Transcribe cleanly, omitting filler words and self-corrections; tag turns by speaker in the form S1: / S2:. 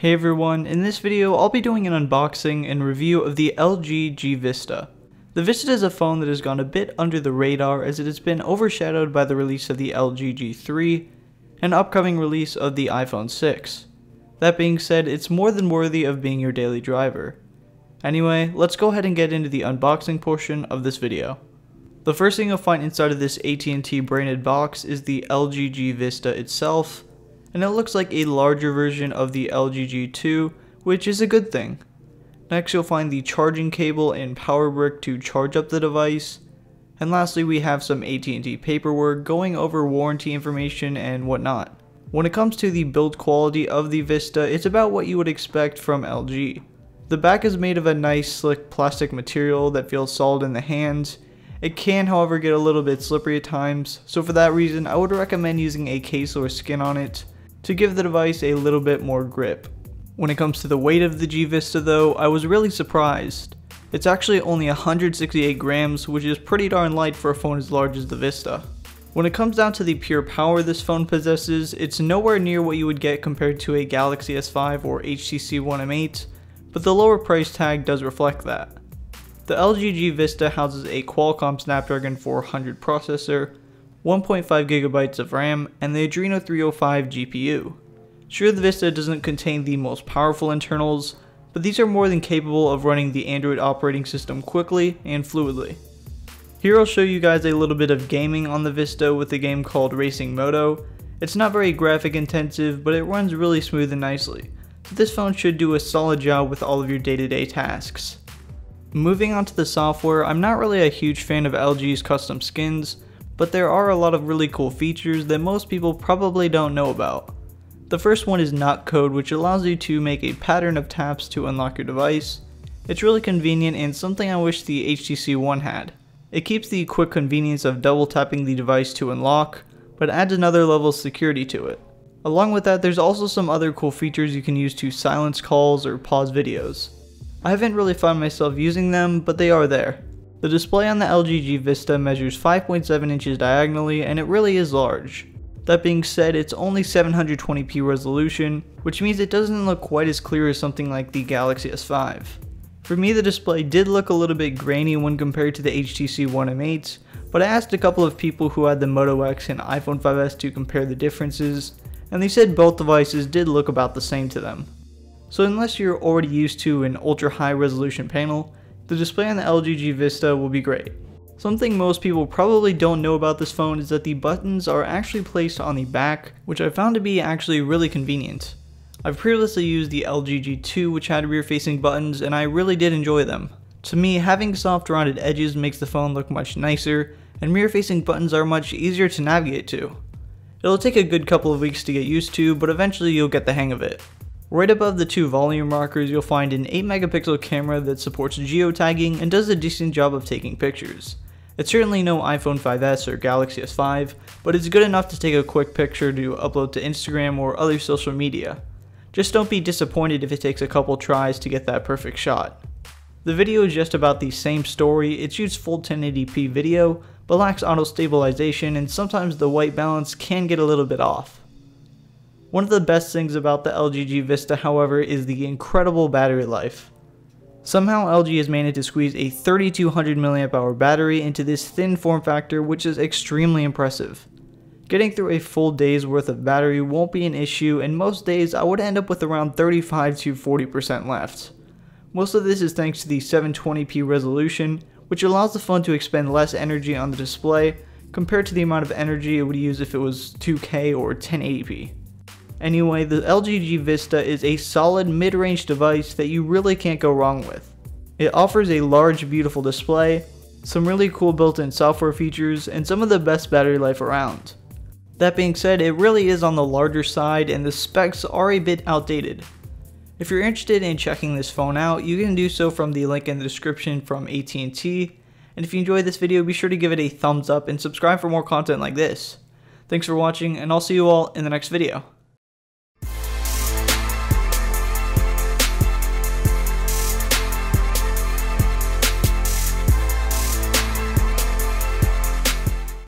S1: Hey everyone, in this video I'll be doing an unboxing and review of the LG G Vista. The Vista is a phone that has gone a bit under the radar as it has been overshadowed by the release of the LG G3 and upcoming release of the iPhone 6. That being said, it's more than worthy of being your daily driver. Anyway, let's go ahead and get into the unboxing portion of this video. The first thing you'll find inside of this AT&T branded box is the LG G Vista itself, and it looks like a larger version of the LG G2, which is a good thing. Next you'll find the charging cable and power brick to charge up the device, and lastly we have some AT&T paperwork going over warranty information and whatnot. When it comes to the build quality of the Vista, it's about what you would expect from LG. The back is made of a nice slick plastic material that feels solid in the hands. It can however get a little bit slippery at times, so for that reason I would recommend using a case or skin on it to give the device a little bit more grip. When it comes to the weight of the G Vista though, I was really surprised. It's actually only 168 grams, which is pretty darn light for a phone as large as the Vista. When it comes down to the pure power this phone possesses, it's nowhere near what you would get compared to a Galaxy S5 or HTC One M8, but the lower price tag does reflect that. The LG G Vista houses a Qualcomm Snapdragon 400 processor, 1.5 GB of RAM, and the Adreno 305 GPU. Sure, the Vista doesn't contain the most powerful internals, but these are more than capable of running the Android operating system quickly and fluidly. Here I'll show you guys a little bit of gaming on the Vista with a game called Racing Moto. It's not very graphic intensive, but it runs really smooth and nicely, so this phone should do a solid job with all of your day-to-day tasks. Moving on to the software, I'm not really a huge fan of LG's custom skins, but there are a lot of really cool features that most people probably don't know about. The first one is knock code, which allows you to make a pattern of taps to unlock your device. It's really convenient and something I wish the HTC One had. It keeps the quick convenience of double tapping the device to unlock, but adds another level of security to it. Along with that, there's also some other cool features you can use to silence calls or pause videos. I haven't really found myself using them, but they are there. The display on the LG G Vista measures 5.7 inches diagonally, and it really is large. That being said, it's only 720p resolution, which means it doesn't look quite as clear as something like the Galaxy S5. For me, the display did look a little bit grainy when compared to the HTC One M8, but I asked a couple of people who had the Moto X and iPhone 5s to compare the differences, and they said both devices did look about the same to them. So unless you're already used to an ultra high resolution panel, the display on the LG G Vista will be great. Something most people probably don't know about this phone is that the buttons are actually placed on the back, which I found to be actually really convenient. I've previously used the LG G2, which had rear facing buttons, and I really did enjoy them. To me, having soft rounded edges makes the phone look much nicer, and rear facing buttons are much easier to navigate to. It'll take a good couple of weeks to get used to, but eventually you'll get the hang of it. Right above the two volume markers, you'll find an 8-megapixel camera that supports geotagging and does a decent job of taking pictures. It's certainly no iPhone 5s or Galaxy S5, but it's good enough to take a quick picture to upload to Instagram or other social media. Just don't be disappointed if it takes a couple tries to get that perfect shot. The video is just about the same story. It shoots full 1080p video, but lacks auto stabilization, and sometimes the white balance can get a little bit off. One of the best things about the LG G Vista, however, is the incredible battery life. Somehow LG has managed to squeeze a 3200 mAh battery into this thin form factor, which is extremely impressive. Getting through a full day's worth of battery won't be an issue, and most days I would end up with around 35 to 40% left. Most of this is thanks to the 720p resolution, which allows the phone to expend less energy on the display compared to the amount of energy it would use if it was 2K or 1080p. Anyway, the LG G Vista is a solid mid-range device that you really can't go wrong with. It offers a large, beautiful display, some really cool built-in software features, and some of the best battery life around. That being said, it really is on the larger side and the specs are a bit outdated. If you're interested in checking this phone out, you can do so from the link in the description from AT&T, and if you enjoyed this video, be sure to give it a thumbs up and subscribe for more content like this. Thanks for watching, and I'll see you all in the next video.